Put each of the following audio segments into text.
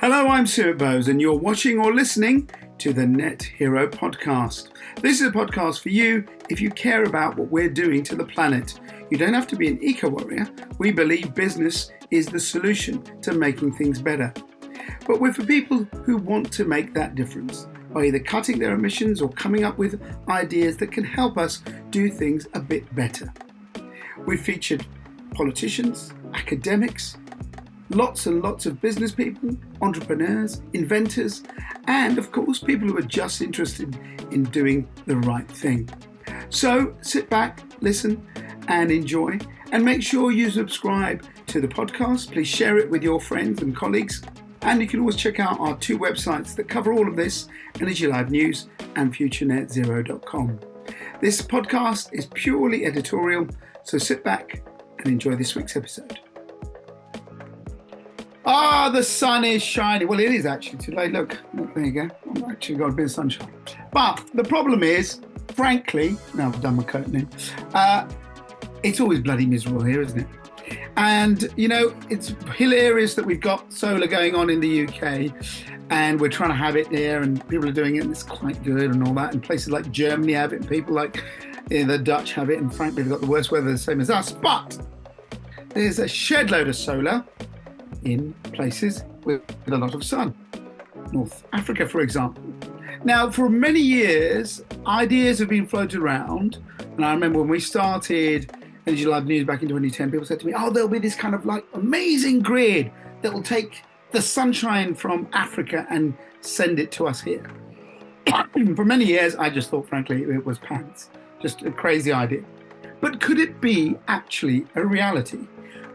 Hello, I'm Sumit, and you're watching or listening to the nethero podcast. This is a podcast for you if you care about what we're doing to the planet. You don't have to be an eco-warrior. We believe business is the solution to making things better. But we're for people who want to make that difference by either cutting their emissions or coming up with ideas that can help us do things a bit better. We've featured politicians, academics, lots and lots of business people, entrepreneurs, inventors, and of course people who are just interested in doing the right thing. So sit back, listen and enjoy, and make sure you subscribe to the podcast. Please share it with your friends and colleagues, and you can always check out our two websites that cover all of this, Energy Live News and futurenetzero.com. This podcast is purely editorial, so sit back and enjoy this week's episode. The sun is shining. Well, it is actually today. Look, there you go. I've actually got a bit of sunshine. But the problem is, frankly, now I've done my curtaining, it's always bloody miserable here, isn't it? And, you know, it's hilarious that we've got solar going on in the UK and we're trying to have it here and people are doing it and it's quite good and all that. And places like Germany have it and people like the Dutch have it. And frankly, they've got the worst weather the same as us. But there's a shed load of solar in places with a lot of sun. North Africa, for example. Now, for many years, ideas have been floated around. And I remember when we started Energy Live News back in 2010, people said to me, there'll be this kind of like amazing grid that will take the sunshine from Africa and send it to us here. For many years, I just thought, frankly, it was pants. Just a crazy idea. But could it be actually a reality?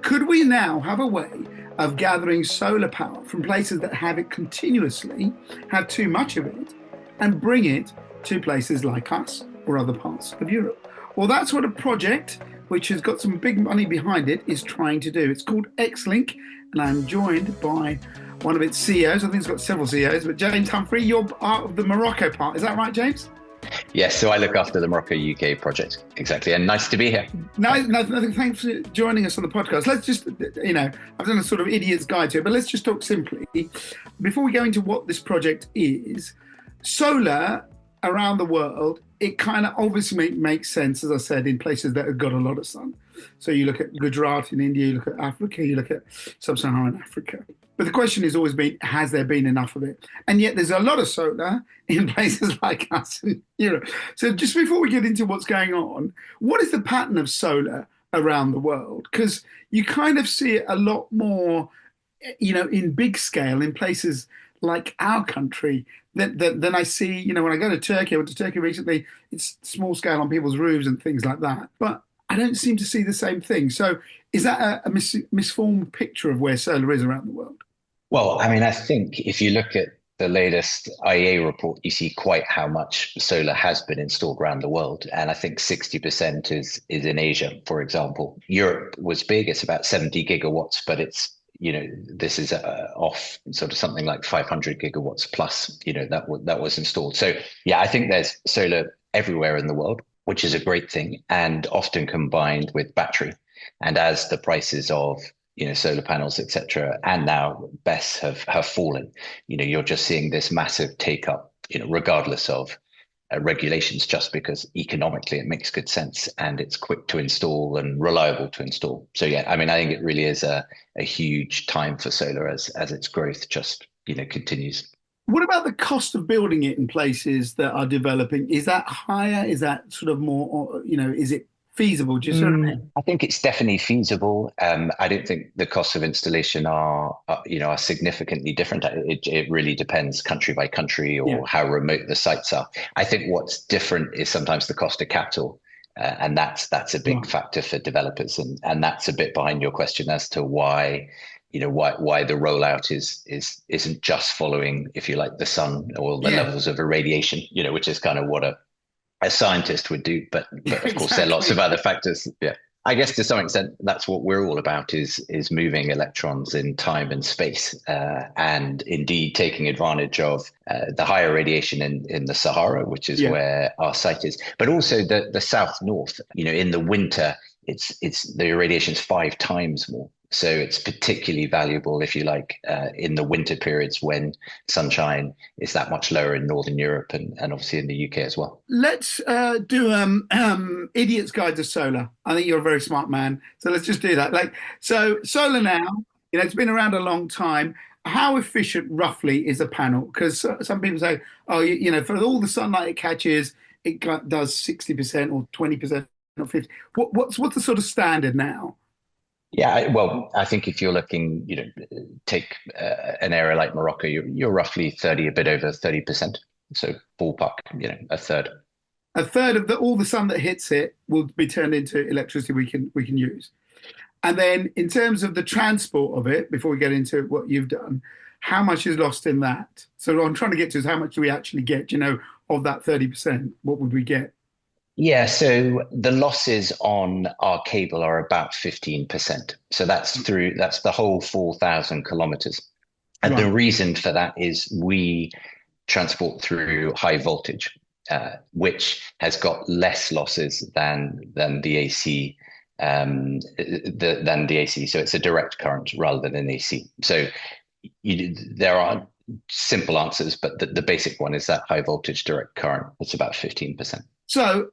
Could we now have a way of gathering solar power from places that have it continuously, have too much of it, and bring it to places like us or other parts of Europe? Well, that's what a project which has got some big money behind it is trying to do. It's called Xlinks, and I'm joined by one of its CEOs. I think it's got several CEOs, but James Humfrey, you're part of the Morocco part. Is that right, James? Yes, so I look after the Morocco UK project. Exactly. And nice to be here. No, thanks for joining us on the podcast. Let's just, I've done a sort of idiot's guide to it, but let's just talk simply. Before we go into what this project is, solar around the world, it kind of obviously makes sense, as I said, in places that have got a lot of sun. So you look at Gujarat in India, you look at Africa, you look at sub-Saharan Africa. But the question has always been, has there been enough of it? And yet there's a lot of solar in places like us in Europe. So just before we get into what's going on, what is the pattern of solar around the world? Because you kind of see it a lot more, in big scale in places like our country than I see, when I go to Turkey. I went to Turkey recently. It's small scale on people's roofs and things like that. But I don't seem to see the same thing. So is that a misformed picture of where solar is around the world? Well, I mean, I think if you look at the latest IEA report, you see quite how much solar has been installed around the world. And I think 60% is in Asia, for example. Europe was big. It's about 70 gigawatts, but it's, this is off sort of something like 500 gigawatts plus, that was installed. So, yeah, I think there's solar everywhere in the world, which is a great thing, and often combined with battery. And as the prices of solar panels, etc., and now BESS have fallen, you're just seeing this massive take up, regardless of regulations, just because economically it makes good sense and it's quick to install and reliable to install. So yeah, I mean, I think it really is a huge time for solar as its growth just continues. What about the cost of building it in places that are developing? Is that higher? Is that sort of more, is it feasible? Do you see what I mean? I think it's definitely feasible. I don't think the costs of installation are significantly different. It really depends country by country or how remote the sites are. I think what's different is sometimes the cost of capital. And that's a big factor for developers. And that's a bit behind your question as to why the rollout isn't just following, if you like, the sun or the levels of irradiation, which is kind of what a scientist would do, but of course there are lots of other factors. Yeah, I guess to some extent that's what we're all about is moving electrons in time and space, and indeed taking advantage of the higher radiation in the Sahara, which is where our site is, but also the south north. In the winter, it's the irradiation is 5 times more. So it's particularly valuable, if you like, in the winter periods when sunshine is that much lower in Northern Europe and obviously in the UK as well. Let's do idiot's guide to solar. I think you're a very smart man, so let's just do that. Like, so solar now, it's been around a long time. How efficient, roughly, is a panel? Because some people say, oh, for all the sunlight it catches, it does 60% or 20% or 50. What's the sort of standard now? Yeah, well, I think if you're looking, take an area like Morocco, you're roughly 30, a bit over 30%. So ballpark, a third. A third of all the sun that hits it will be turned into electricity we can use. And then in terms of the transport of it, before we get into what you've done, how much is lost in that? So what I'm trying to get to is how much do we actually get, of that 30%? What would we get? Yeah, so the losses on our cable are about 15%. So that's the whole 4,000 kilometers. And the Right. reason for that is we transport through high voltage, which has got less losses than the AC, than the AC. So it's a direct current rather than an AC. So there are simple answers, but the basic one is that high voltage direct current. It's about 15%. So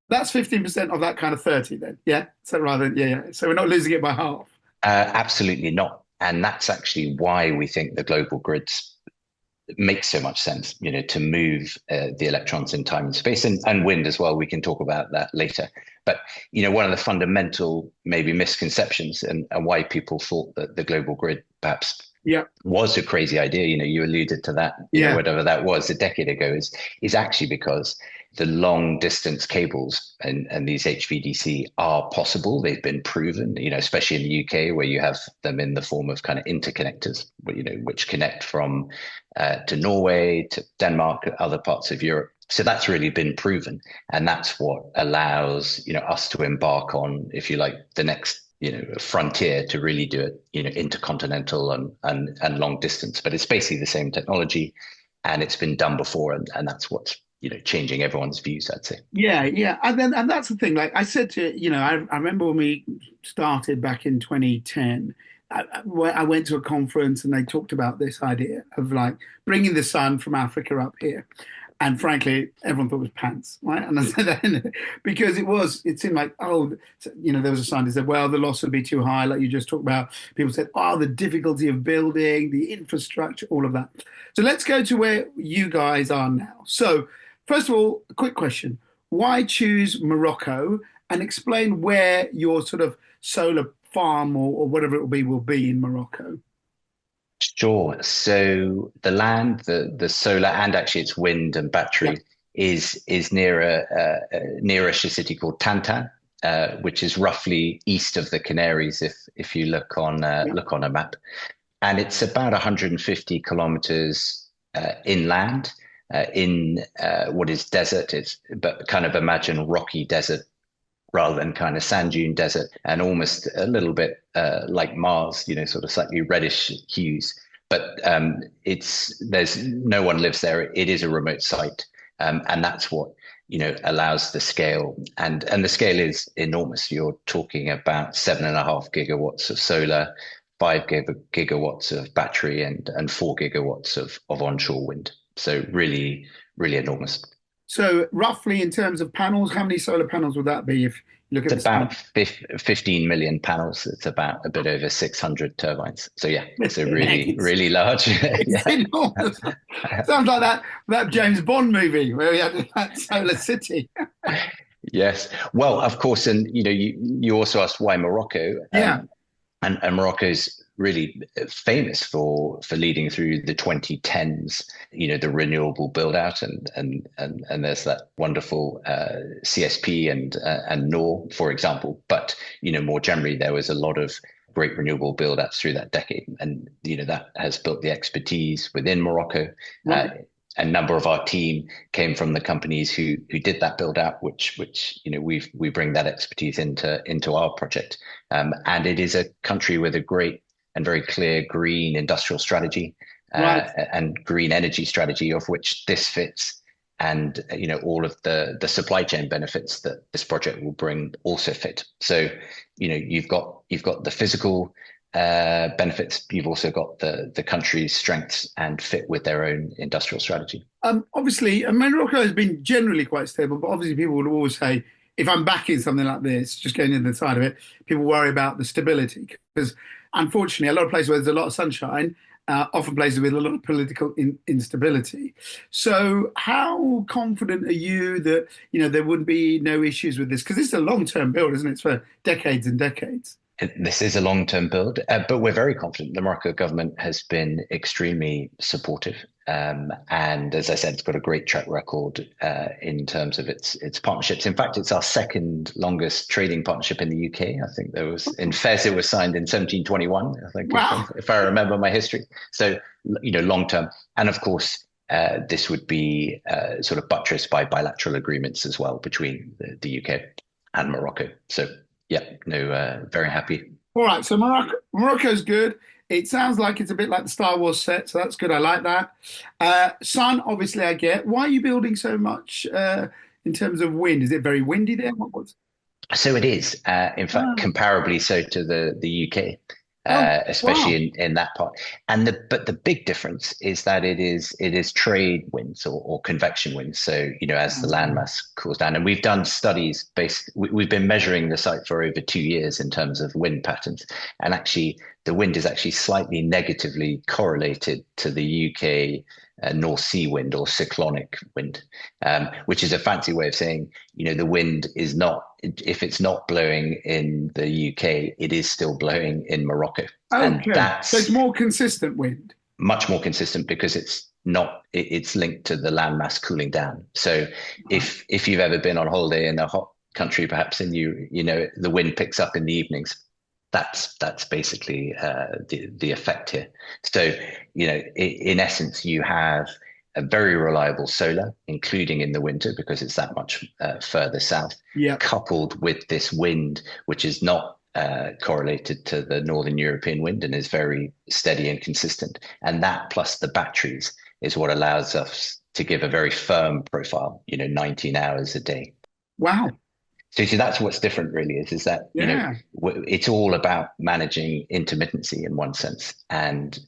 that's 15% of that kind of 30 then. Yeah. So rather, yeah, yeah. So we're not losing it by half. Absolutely not. And that's actually why we think the global grids make so much sense, to move the electrons in time and space and wind as well. We can talk about that later. But, one of the fundamental maybe misconceptions and why people thought that the global grid perhaps Yeah. was a crazy idea, you alluded to that, Yeah. whatever that was a decade ago is actually because the long distance cables and these HVDC are possible. They've been proven, especially in the UK where you have them in the form of kind of interconnectors, which connect from to Norway, to Denmark, other parts of Europe. So that's really been proven. And that's what allows, us to embark on, if you like, the next frontier to really do it, intercontinental and long distance. But it's basically the same technology, and it's been done before, and that's what's changing everyone's views, I'd say. Yeah, yeah, and that's the thing. Like I said I remember when we started back in 2010. I went to a conference and they talked about this idea of like bringing the sun from Africa up here, and frankly, everyone thought it was pants, right? And I said that because it seemed like, oh, there was a scientist that said, well, the loss would be too high, like you just talked about. People said, oh, the difficulty of building, the infrastructure, all of that. So let's go to where you guys are now. So, first of all, a quick question. Why choose Morocco and explain where your sort of solar farm or whatever it will be in Morocco? Sure. So the land, the solar, and actually it's wind and Yeah. battery is nearish a city called Tantan, which is roughly east of the Canaries if you Yeah. look on a map, and it's about 150 kilometers inland in what is desert. But kind of imagine rocky desert rather than kind of sand dune desert, and almost a little bit like Mars, sort of slightly reddish hues. But there's no one lives there. It is a remote site, and that's what allows the scale, and the scale is enormous. You're talking about 7.5 gigawatts of solar, 5 gigawatts of battery, and 4 gigawatts of onshore wind. So really, really enormous. So roughly in terms of panels, how many solar panels would that be if you look at It's the sun? about 15 million panels. It's about a bit over 600 turbines. So yeah, it's a really, It's, really large. it's Yeah. enormous. Sounds like that James Bond movie where we had that solar city. Yes. Well, of course, and you also asked why Morocco. Yeah. And Morocco's really famous for leading through the 2010s, the renewable build out, and there's that wonderful CSP and NOR, for example. But more generally, there was a lot of great renewable build outs through that decade, and that has built the expertise within Morocco. Uh, Right. a number of our team came from the companies who did that build out, which we bring that expertise into our project, and it is a country with a great and very clear green industrial strategy Right. and green energy strategy, of which this fits, and all of the supply chain benefits that this project will bring also fit. So you've got the physical benefits. You've also got the country's strengths and fit with their own industrial strategy. Obviously, Morocco has been generally quite stable, but obviously people would always say, if I'm backing something like this, just going in the side of it, people worry about the stability because unfortunately, a lot of places where there's a lot of sunshine, often places with a lot of political instability. So, how confident are you that there would be no issues with this? Because this is a long-term build, isn't it? It's for decades and decades. This is a long-term build, but we're very confident. The Morocco government has been extremely supportive, and as I said, it's got a great track record in terms of its partnerships. In fact, it's our second longest trading partnership in the UK. I think there was in Fez it was signed in 1721. I think Wow. if I remember my history. So long term, and of course. This would be sort of buttressed by bilateral agreements as well between the UK and Morocco. So yeah, no, very happy. All right, so Morocco's good. It sounds like it's a bit like the Star Wars set, so that's good. I like that. Sun, obviously, I get. Why are you building so much in terms of wind? Is it very windy there? So it is, in fact, Ah, comparably so to the UK, oh, especially wow. in that part. But the big difference is that it is trade winds or convection winds. So as the landmass cools down, and we've done studies we've been measuring the site for over 2 years in terms of wind patterns, and actually the wind is actually slightly negatively correlated to the UK North Sea wind or cyclonic wind, which is a fancy way of saying, the wind is not, if it's not blowing in the UK, it is still blowing in Morocco. And Okay, so it's that's more consistent wind. much more consistent because it's linked to the landmass cooling down. So Right. if you've ever been on holiday in a hot country, perhaps, and you know the wind picks up in the evenings, that's basically the effect here. So in essence, you have a very reliable solar, including in the winter because it's that much further south, Yeah. coupled with this wind, which is not correlated to the Northern European wind and is very steady and consistent. And that plus the batteries is what allows us to give a very firm profile, 19 hours a day. Wow. So, that's what's different really is that, Yeah. it's all about managing intermittency in one sense. And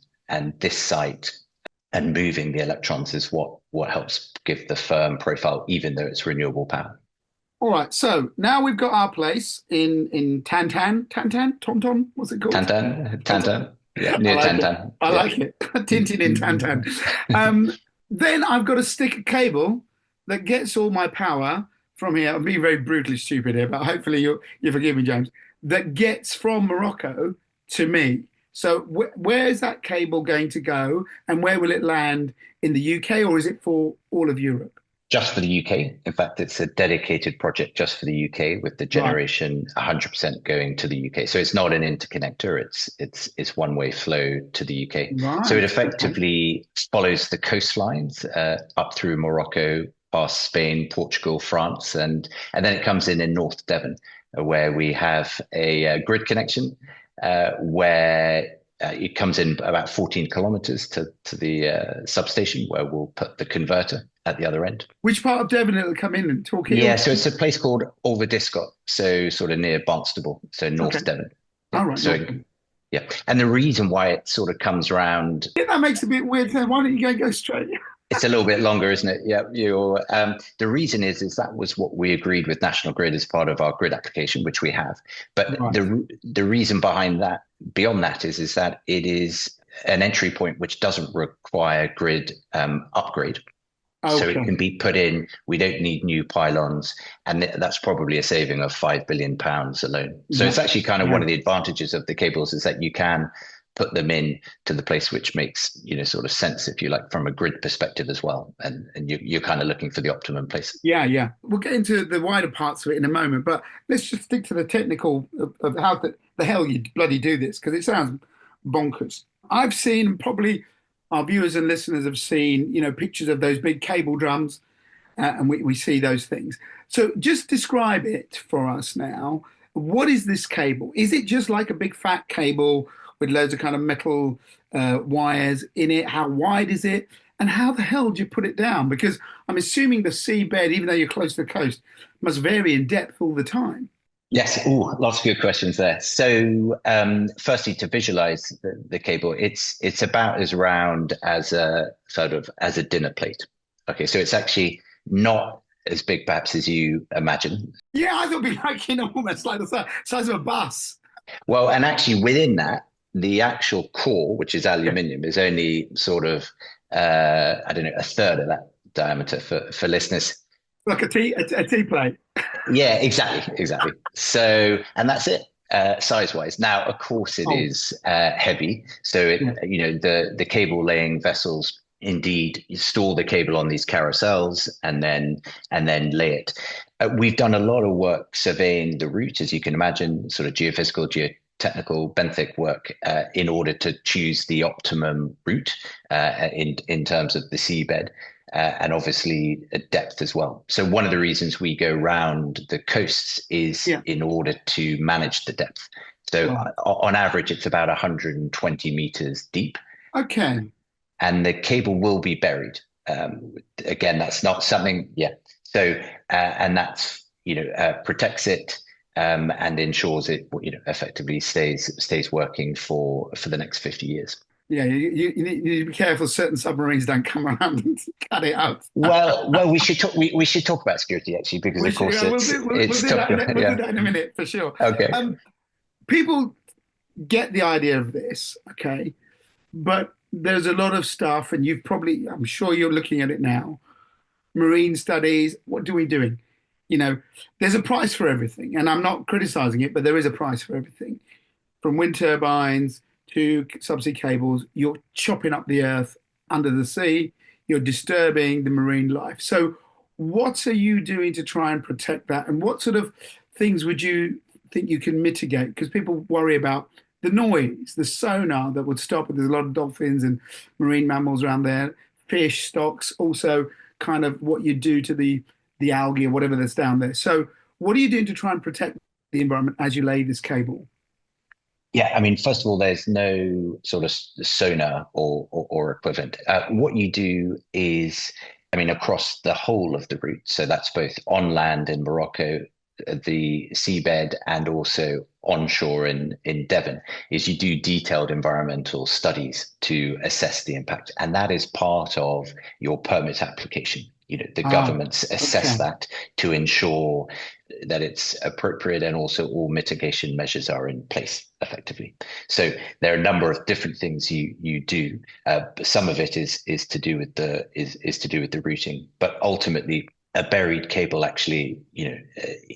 this site and moving the electrons is what helps give the firm profile, even though it's renewable power. All right. So now we've got our place in Tonton. What's it called? Tantan, Tonton. Tantan, yeah, I near like it. Tantan, I yeah. like it. Tintin in Tantan. Then I've got to stick a cable that gets all my power from here. I'm being very brutally stupid here, but hopefully you forgive me, James. That gets from Morocco to me. So where is that cable going to go, and where will it land in the UK, or is it for all of Europe? Just for the UK. In fact, it's a dedicated project just for the UK with the Right. generation 100% going to the UK. So it's not an interconnector. It's one way flow to the UK. So it Right. Okay. effectively follows the coastlines up through Morocco, past Spain, Portugal, France, and then it comes in North Devon, where we have a grid connection where it comes in about 14 kilometers to the substation where we'll put the converter at the other end. Which part of Devon it'll come in and Torquay or Yeah, so it's a place called Alverdiscot, so sort of near Barnstable, so okay. North Devon. Yeah, All right, so North. yeah, and the reason why it sort of comes round, Yeah, that makes a bit weird. Then why don't you go straight? it's a little bit longer, isn't it? Yeah, the reason is that was what we agreed with National Grid as part of our grid application, which we have. But Right. the reason behind that, beyond that, is that it is an entry point which doesn't require grid upgrade. So it Okay. can be put in. We don't need new pylons, and that's probably a saving of £5 billion alone. So Yeah. it's actually kind of Yeah. one of the advantages of the cables is that you can put them in to the place which makes sort of sense, if you like, from a grid perspective as well. And you're kind of looking for the optimum place. Yeah. Yeah. We'll get into the wider parts of it in a moment, but let's just stick to the technical of how the hell you bloody do this because it sounds bonkers. I've seen probably our viewers and listeners have seen pictures of those big cable drums, and we see those things. So just describe it for us now. What is this cable? Is it just like a big fat cable with loads of kind of metal wires in it? How wide is it? And how the hell do you put it down? Because I'm assuming the seabed, even though you're close to the coast, must vary in depth all the time. Yes, ooh, lots of good questions there. So, firstly, to visualize the cable, it's about as round as a sort of as a dinner plate. Okay, so it's actually not as big perhaps as you imagine. Yeah, I thought it'd be like, almost like the size of a bus. Well, and actually within that, the actual core, which is Yeah. aluminium, is only sort of I don't know, a third of that diameter for listeners. Like a tea plate. Yeah, exactly, exactly. So, and that's it, size-wise. Now, of course, it Oh, is heavy. So, yeah. the cable laying vessels indeed store the cable on these carousels and then lay it. We've done a lot of work surveying the route, as you can imagine, sort of geophysical, geotechnical, benthic work in order to choose the optimum route in terms of the seabed and obviously at depth as well. So one of the reasons we go round the coasts is Yeah. in order to manage the depth. So Right. on average, it's about 120 meters deep, Okay. and the cable will be buried. Again, that's not something, yeah. So and that's protects it and ensures it effectively stays working for the next 50 years. Yeah, you need to be careful. Certain submarines don't come around and cut it out. Well, we should talk about security actually because of Which course yeah, we'll it's do tough. that. We'll do Yeah. that in a minute for sure. Okay. People get the idea of this, okay, but there's a lot of stuff, and I'm sure you're looking at it now. Marine studies. What are we doing? There's a price for everything, and I'm not criticizing it, but there is a price for everything. From wind turbines to subsea cables, you're chopping up the earth under the sea, you're disturbing the marine life. So, what are you doing to try and protect that? And what sort of things would you think you can mitigate? Because people worry about the noise, the sonar that would stop it. There's a lot of dolphins and marine mammals around there, fish stocks, also kind of what you do to the algae or whatever that's down there. So, what are you doing to try and protect the environment as you lay this cable? Yeah, I mean, first of all, there's no sort of sonar or equivalent. What you do is, I mean, across the whole of the route, so that's both on land in Morocco, the seabed, and also onshore in Devon, is you do detailed environmental studies to assess the impact. And that is part of your permit application. The Ah, governments assess okay. that to ensure that it's appropriate and also all mitigation measures are in place effectively. So there are a number of different things you do. But some of it is to do with is to do with the routing, but ultimately a buried cable actually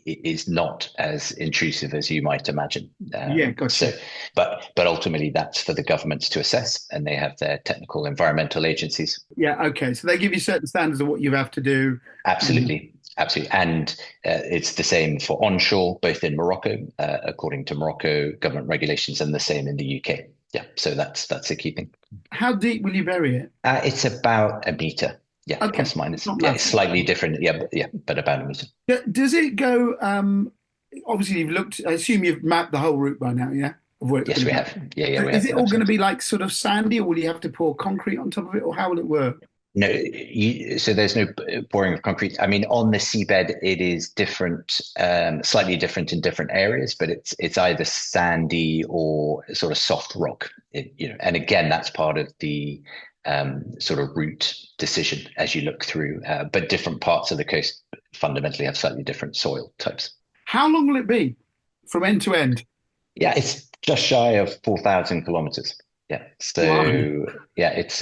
is not as intrusive as you might imagine. Yeah, So, gotcha. but ultimately that's for the governments to assess, and they have their technical environmental agencies. Yeah, okay. So they give you certain standards of what you have to do. And Absolutely. Absolutely. And it's the same for onshore, both in Morocco, according to Morocco government regulations, and the same in the UK. Yeah. So that's a key thing. how deep will you bury it? It's about a meter. Yeah, Okay, plus minus. not Yeah, it's massive. slightly different. But about a meter. Does it go? Obviously, you've looked. I assume you've mapped the whole route by now. Yeah, of where it's Yes, going we to go. have. Yeah, So we is have. it all going to Absolutely. be like sort of sandy, or will you have to pour concrete on top of it, or how will it work? No, so there's no pouring of concrete. I mean, on the seabed, it is different, slightly different in different areas, but it's either sandy or sort of soft rock. And again, that's part of the sort of route decision as you look through. But different parts of the coast fundamentally have slightly different soil types. How long will it be from end to end? Yeah, it's just shy of 4,000 kilometers. Yeah. Wow. So yeah, it's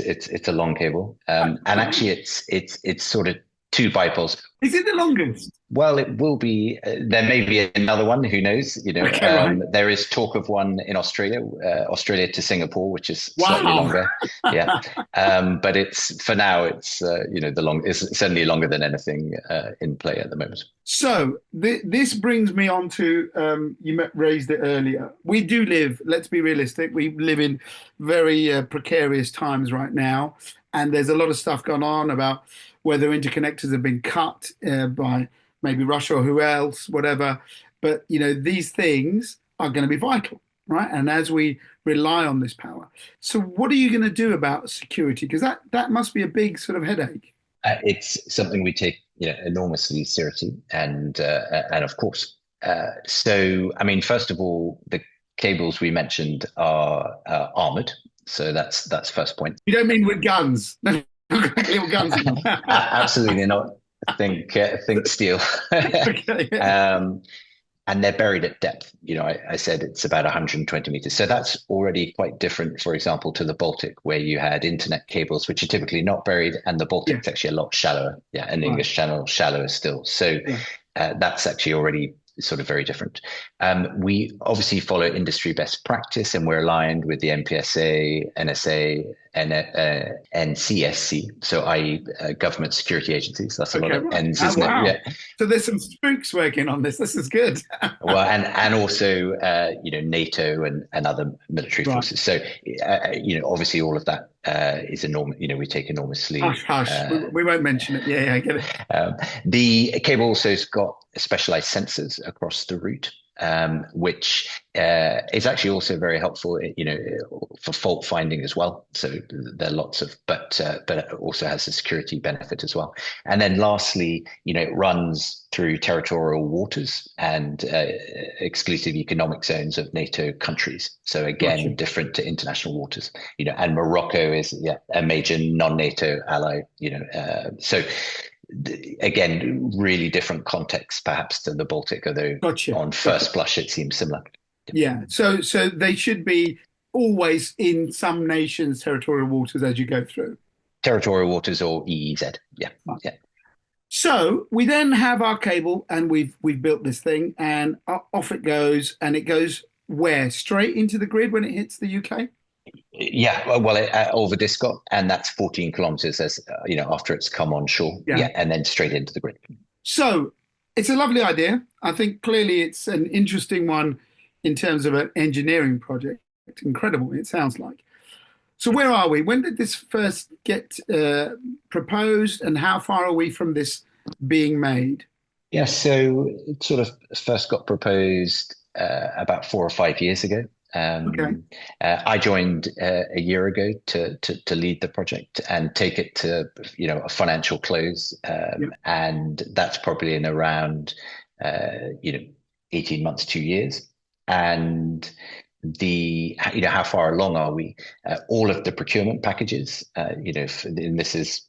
a long cable. And actually it's sort of two bipoles. Is it the longest? Well, it will be. There may be another one. Who knows? Okay, right. There is talk of one in Australia, Australia to Singapore, which is slightly Wow. longer. Yeah, but it's for now. It's the long. It's certainly longer than anything in play at the moment. So this brings me on to raised it earlier. We do live, let's be realistic, we live in very precarious times right now, and there's a lot of stuff going on about whether interconnectors have been cut by maybe Russia or who else, whatever. But these things are going to be vital, right? And as we rely on this power, so what are you going to do about security? Because that must be a big sort of headache. It's something we take enormously seriously, and of course, So, I mean, first of all, the cables we mentioned are armored. So that's first point. You don't mean with guns? Little guns in them. Absolutely not. Think steel. Okay. um, and they're buried at depth. I said it's about 120 meters. So that's already quite different, for example, to the Baltic, where you had internet cables, which are typically not buried, and the Yeah. Baltic's actually a lot shallower. Yeah, and Right. English Channel shallower still. So Yeah. that's actually already sort of very different. We obviously follow industry best practice, and we're aligned with the NPSA, NSA, and NCSC, so i.e. Government security agencies. That's a lot Okay. of Right. N's, Oh, isn't it? wow. Yeah. So there's some spooks working on this. This is good. Well, and also NATO and other military Right. forces. So obviously all of that is enormous. We take enormously. Hush, hush. We won't mention it. Yeah, yeah, I get it. The cable also has got specialized sensors across the route, which is actually also very helpful, for fault finding as well. So there are lots of, but it also has a security benefit as well. And then lastly, it runs through territorial waters and exclusive economic zones of NATO countries. So Gotcha. again, different to international waters. And Morocco is a major non-NATO ally. So again, really different context perhaps to the Baltic, although Gotcha. on Gotcha. first blush it seems similar. Yeah. So they should be always in some nations' territorial waters as you go through. Territorial waters or EEZ. Yeah. Right. Yeah. So we then have our cable, and we've built this thing, and off it goes, and it goes where? Straight into the grid when it hits the UK? Yeah, well, over Discot, and that's 14 kilometers as after it's come on shore. Yeah. Yeah, and then straight into the grid. So it's a lovely idea. I think clearly it's an interesting one in terms of an engineering project. Incredible, it sounds like. So where are we? When did this first get proposed, and how far are we from this being made? Yeah, so it sort of first got proposed about 4 or 5 years ago. Okay. I joined a year ago to lead the project and take it to a financial close, Yeah. and that's probably in around uh, you know 18 months, 2 years. And how far along are we? All of the procurement packages, and this is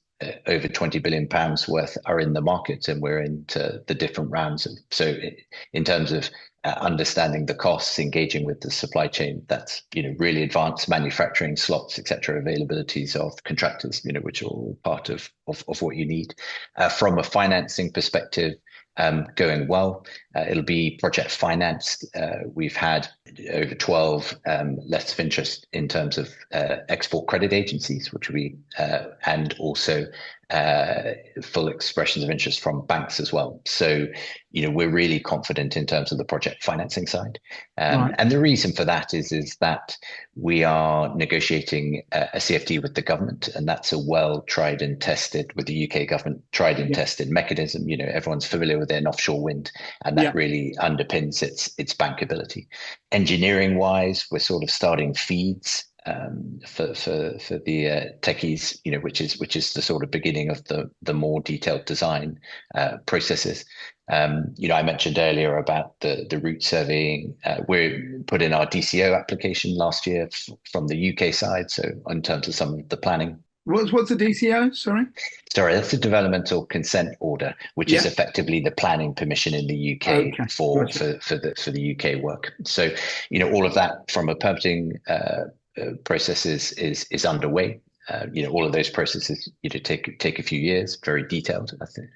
over 20 billion pounds worth are in the market, and we're into the different rounds. So in terms of understanding the costs, engaging with the supply chain, that's really advanced manufacturing slots, etc., availabilities of contractors, which are all part of what you need. From a financing perspective, going well. It'll be project financed. We've had over 12 letters of interest in terms of export credit agencies, which we and also full expressions of interest from banks as well. So, we're really confident in terms of the project financing side. Right. And the reason for that is that we are negotiating a CFD with the government, and that's a well tried and tested with the UK government, tried and Yeah. tested mechanism. Everyone's familiar with an offshore wind, and that Yeah. really underpins its bankability. Engineering wise, we're sort of starting feeds for the techies, which is the sort of beginning of the more detailed design processes. I mentioned earlier about the route surveying. We put in our DCO application last year from the UK side. So in terms of some of the planning. What's the DCO? Sorry. Sorry, that's the developmental consent order, which is Yeah. effectively the planning permission in the UK Okay. for Gotcha. the UK work. So, all of that from a permitting process is underway. All of those processes take a few years, very detailed, I think,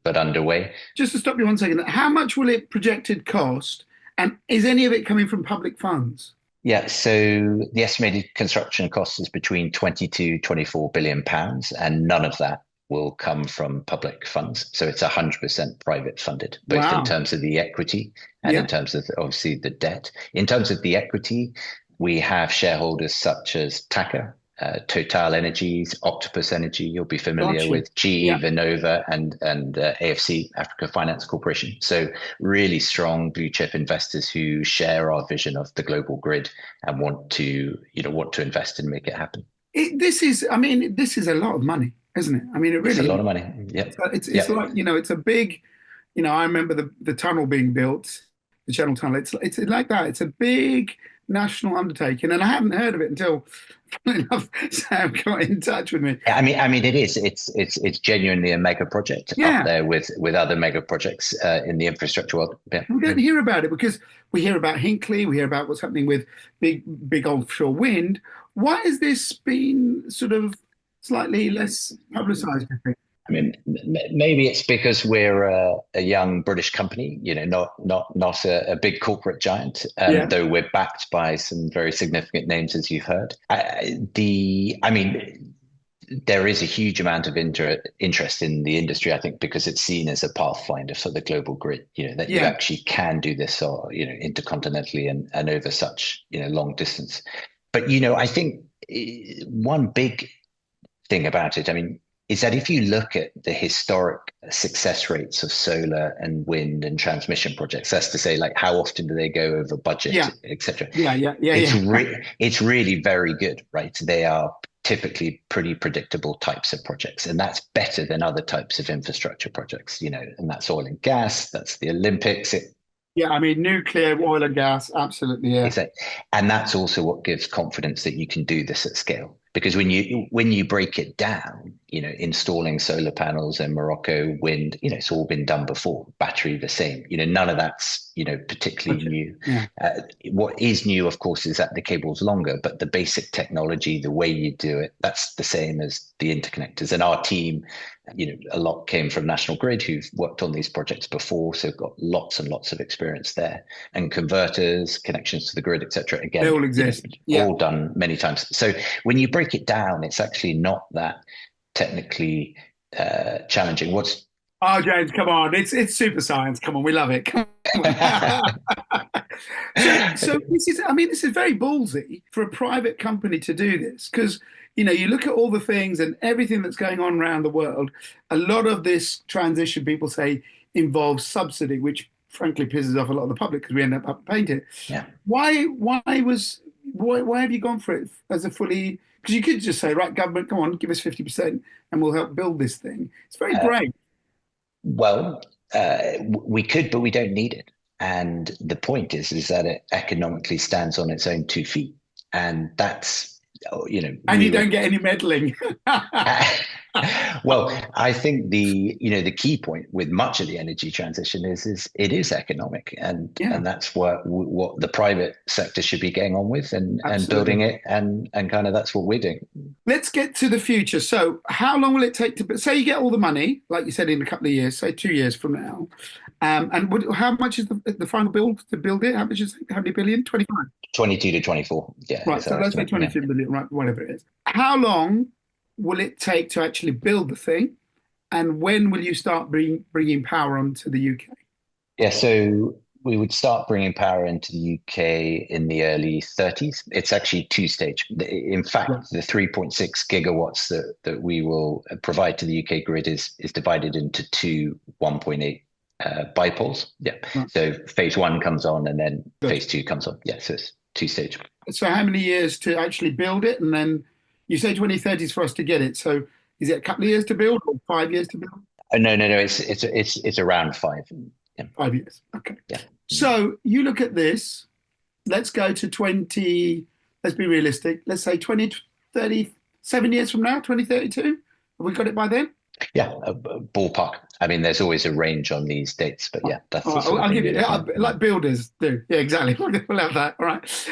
but underway. Just to stop you 1 second, how much will it projected cost, and is any of it coming from public funds? Yeah, so the estimated construction cost is between 22-24 billion pounds, and none of that will come from public funds. So it's 100% private funded, both in Wow. terms of the equity and Yeah. in terms of obviously the debt. In terms of the equity, we have shareholders such as TAQA, Total Energies, Octopus Energy. You'll be familiar Gotcha. with GE, Yeah. Vernova, and AFC, Africa Finance Corporation. So really strong blue chip investors who share our vision of the global grid and want to invest and make it happen. I mean, this is a lot of money, isn't it? I mean, it It's a really lot is. of money. Yep. It's Yep. like, it's a big I remember the tunnel being built, the Channel Tunnel. It's like that. It's a big national undertaking, and I hadn't heard of it until, funny enough, Sam got in touch with me. I mean, it is. It's genuinely a mega project up Yeah, there with other mega projects in the infrastructure world. Yeah. we don't hear about it because we hear about Hinkley, we hear about what's happening with big offshore wind. Why has this been sort of slightly less publicized, I think? I mean, maybe it's because we're a young British company, not a big corporate giant, Yeah, though we're backed by some very significant names, as you've heard. I mean, there is a huge amount of interest in the industry, I think, because it's seen as a pathfinder for the global grid, that you yeah, actually can do this, or, intercontinentally and over such, long distance. But, I think one big thing about it, I mean, is that if you look at the historic success rates of solar and wind and transmission projects, that's to say, like, how often do they go over budget, yeah, etc. It's yeah. it's really very good, right? They are typically pretty predictable types of projects, and that's better than other types of infrastructure projects, and that's oil and gas, that's the Olympics. Yeah, I mean, nuclear, oil and gas, absolutely, yeah. Exactly. And that's also what gives confidence that you can do this at scale. Because when you break it down, installing solar panels in Morocco, wind, it's all been done before. Battery, the same. None of that's, particularly Okay. new. Yeah, What is new, of course, is that the cable's longer, but the basic technology, the way you do it, that's the same as the interconnectors. And our team, a lot came from National Grid, who've worked on these projects before, so got lots and lots of experience there. And converters, connections to the grid, etc. they Again, all exist. Yeah. all done many times. So when you break it down, it's actually not that technically challenging. What's Oh, James, come on. It's super science. Come on, we love it. Come on. So this is, I mean, this is very ballsy for a private company to do this because, you look at all the things and everything that's going on around the world. A lot of this transition, people say, involves subsidy, which frankly pisses off a lot of the public because we end up paying it. yeah. Why have you gone for it as a fully? Because you could just say, right, government, come on, give us 50% and we'll help build this thing. It's very Uh, brave. well, we could, but we don't need it. And the point is that it economically stands on its own 2 feet, and that's And you we don't were get any meddling. well, I think the key point with much of the energy transition is it is economic, and Yeah, that's what the private sector should be getting on with, and building absolutely. it, and kind of that's what we're doing. Let's get to the future. So, how long will it take to say you get all the money, like you said, in a couple of years, say 2 years from now? And how much is the final bill to build it? How much is how many billion? 25. 22 to 24, yeah, Right. is So our let's say estimate. Yeah, 22 billion, right? Whatever it is. How long will it take to actually build the thing? And when will you start bringing power onto the UK? yeah. So we would start bringing power into the UK in the early 30s. It's actually two-stage. In Right. fact, the 3.6 gigawatts that we will provide to the UK grid is divided into two 1.8 bipoles. Yeah. Right. So phase one comes on, and then Good. phase two comes on. Yeah. So it's two-stage. So how many years to actually build it? And then you say 2030s for us to get it. So is it a couple of years to build or 5 years to build? No, no, no. It's around five. Yeah. 5 years. Okay. Yeah. So you look at this, let's go to 20, let's be realistic. Let's say 20, 37 years from now, 2032. Have we got it by then? Yeah. Ballpark. I mean, there's always a range on these dates, but yeah, that's All the right, sort of I'll thing give you're you, looking at. like builders do. Yeah, exactly. We'll have that. All right.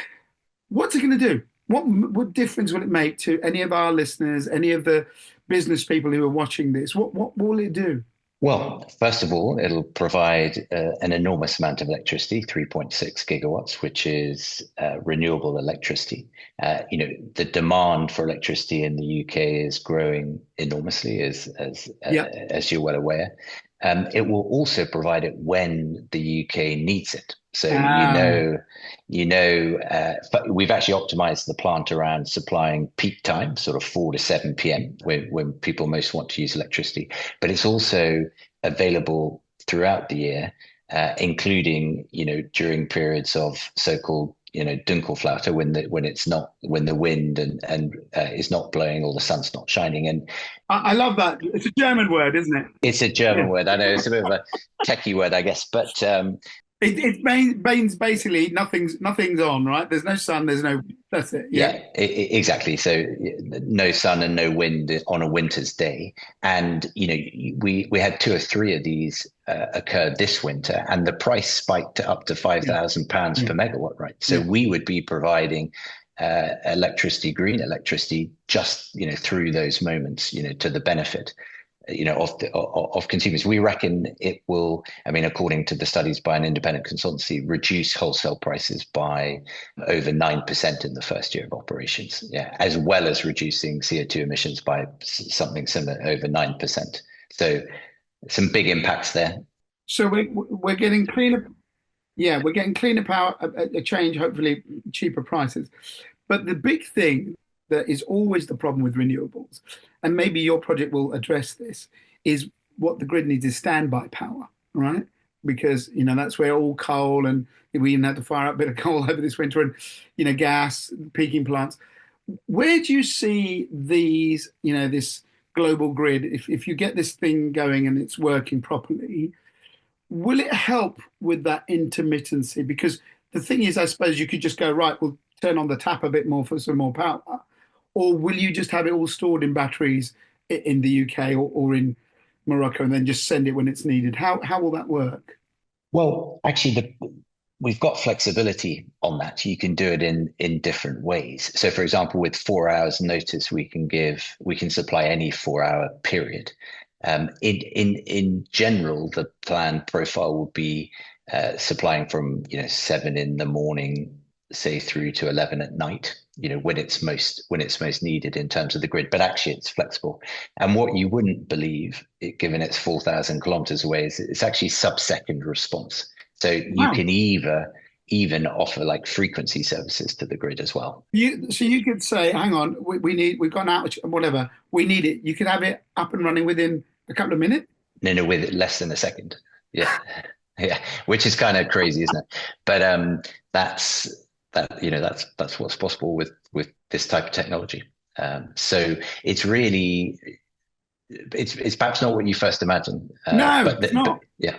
What's it going to do? What difference will it make to any of our listeners, any of the business people who are watching this? What will it do? Well, first of all, it'll provide an enormous amount of electricity, 3.6 gigawatts, which is renewable electricity. The demand for electricity in the UK is growing enormously, Yeah. as you're well aware. It will also provide it when the UK needs it. So Ah, but we've actually optimized the plant around supplying peak time, sort of 4 to 7 p.m. when people most want to use electricity. But it's also available throughout the year, including during periods of so-called dunkelflaute when the wind and is not blowing or the sun's not shining. And I love that. It's a German word, isn't it? it's a Yeah. German word. I know it's a bit of a techie word, I guess, but It means basically nothing's on, right? There's no sun, there's no, that's it. Yeah. yeah, exactly. So no sun and no wind on a winter's day, and we had two or three of these occurred this winter, and the price spiked up to Yeah. £5,000 Yeah. per megawatt. Right, so Yeah. we would be providing electricity, green electricity, just through those moments, to the benefit of consumers. We reckon it will, I mean, according to the studies by an independent consultancy, reduce wholesale prices by over 9% in the first year of operations. Yeah, as well as reducing CO2 emissions by something similar, over 9%. So some big impacts there. So we're getting cleaner. Yeah, we're getting cleaner power, a change, hopefully cheaper prices. But the big thing that is always the problem with renewables, and maybe your project will address this, is what the grid needs is standby power, right? Because that's where all coal, and we even had to fire up a bit of coal over this winter, and gas, peaking plants. Where do you see these, this global grid, if you get this thing going and it's working properly? Will it help with that intermittency? Because the thing is, I suppose you could just go, right, we'll turn on the tap a bit more for some more power. Or will you just have it all stored in batteries in the UK or in Morocco and then just send it when it's needed? How will that work? Well, actually, we've got flexibility on that. You can do it in different ways. So, for example, with 4 hours notice, we can supply any 4 hour period. In general, the planned profile would be supplying from 7 in the morning, say through to 11 at night. When it's most needed in terms of the grid. But actually, it's flexible. And what you wouldn't believe, given it's 4,000 kilometers away, is it's actually sub-second response. So you Wow. can even offer like frequency services to the grid as well. So you could say, hang on, we've got an outage, whatever, we need it. You could have it up and running within a couple of minutes. No, with less than a second. Yeah, yeah, which is kind of crazy, isn't it? But that's that's what's possible with this type of technology. So it's really it's perhaps not what you first imagine, No, it's but not. yeah.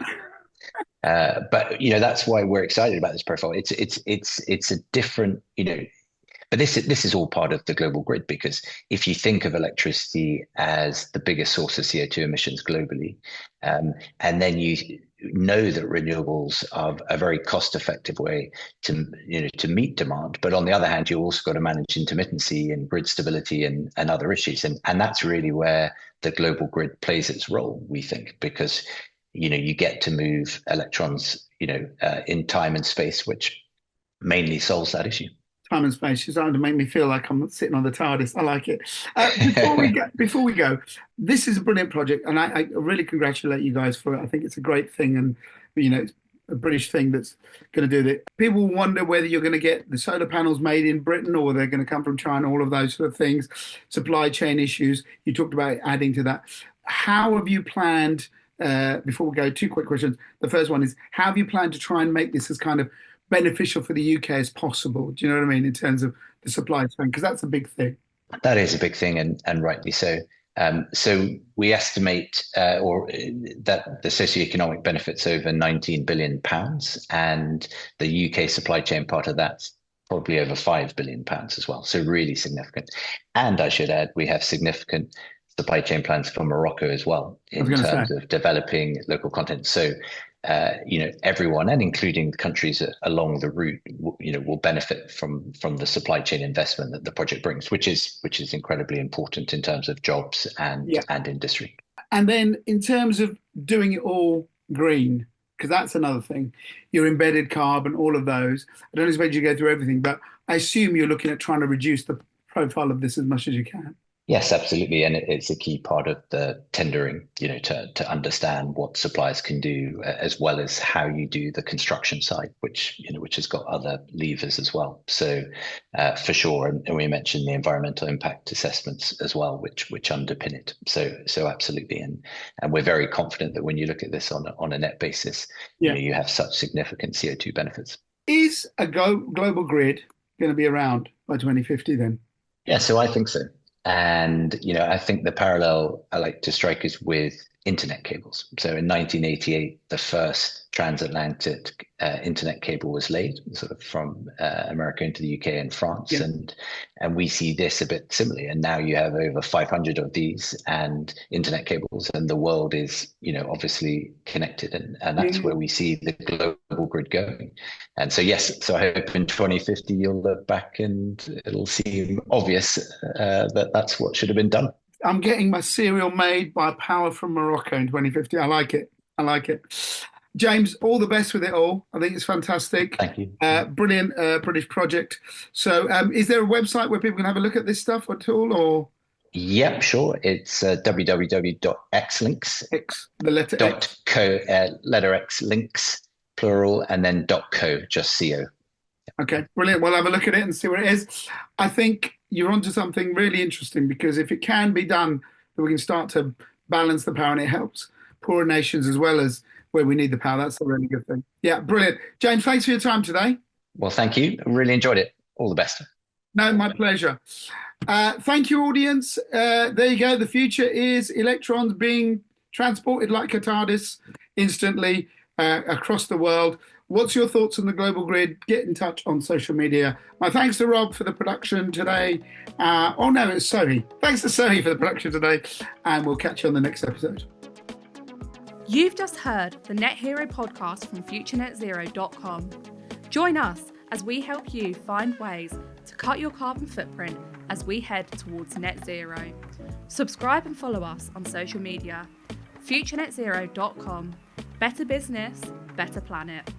But that's why we're excited about this profile. It's a different, but this is all part of the global grid, because if you think of electricity as the biggest source of CO2 emissions globally, and then you know that renewables are a very cost-effective way to meet demand, but on the other hand, you also got to manage intermittency and grid stability and other issues, and that's really where the global grid plays its role, we think, because you get to move electrons in time and space, which mainly solves that issue. Time and space. You're starting to make me feel like I'm sitting on the TARDIS. I like it. Before we go, this is a brilliant project, and I really congratulate you guys for it. I think it's a great thing, and it's a British thing that's going to do that. People wonder whether you're going to get the solar panels made in Britain or they're going to come from China. All of those sort of things, supply chain issues. You talked about adding to that. How have you planned? Before we go, two quick questions. The first one is, how have you planned to try and make this as kind of beneficial for the UK as possible? Do you know what I mean, in terms of the supply chain? Because that's a big thing. That is a big thing, and rightly so. So we estimate or that the socioeconomic benefits over £19 billion, and the UK supply chain part of that's probably over £5 billion as well. So really significant. And I should add, we have significant supply chain plans for Morocco as well I was in going to say, terms of developing local content. So everyone, and including the countries along the route, will benefit from the supply chain investment that the project brings, which is incredibly important in terms of jobs yeah. and industry. And then in terms of doing it all green, because that's another thing, your embedded carbon, all of those. I don't expect you to go through everything, but I assume you're looking at trying to reduce the profile of this as much as you can. Yes, absolutely, and it's a key part of the tendering, to understand what suppliers can do, as well as how you do the construction side, which has got other levers as well. So, for sure, and we mentioned the environmental impact assessments as well, which underpin it. So absolutely, and we're very confident that when you look at this on a net basis, Yeah. you have such significant CO2 benefits. Is a global grid going to be around by 2050 then? Yeah, so I think so. And, I think the parallel I like to strike is with internet cables. So in 1988, the first transatlantic internet cable was laid, sort of from America into the UK and France, Yeah. and we see this a bit similarly. And now you have over 500 of these and internet cables, and the world is, obviously connected, and that's where we see the global grid going. And so yes, so I hope in 2050 you'll look back and it'll seem obvious that that's what should have been done. I'm getting my cereal made by power from Morocco in 2050. I like it. I like it. James, all the best with it all. I think it's fantastic. Thank you. Brilliant British project. So is there a website where people can have a look at this stuff at all, or? Yep, sure. It's www.xlinks. X, the letter X. .co, letter X, links, plural, and then .co, just co. Okay, brilliant. We'll have a look at it and see what it is. I think you're onto something really interesting, because if it can be done, then we can start to balance the power, and it helps poorer nations as well as where we need the power. That's a really good thing. Yeah, brilliant. James, thanks for your time today. Well, thank you. I really enjoyed it. All the best. No, my pleasure. Thank you, audience. There you go. The future is electrons being transported like a TARDIS instantly across the world. What's your thoughts on the global grid? Get in touch on social media. My thanks to Rob for the production today. It's Sohi. Thanks to Sohi for the production today. And we'll catch you on the next episode. You've just heard the Net Hero podcast from futurenetzero.com. Join us as we help you find ways to cut your carbon footprint as we head towards net zero. Subscribe and follow us on social media. futurenetzero.com. Better business, better planet.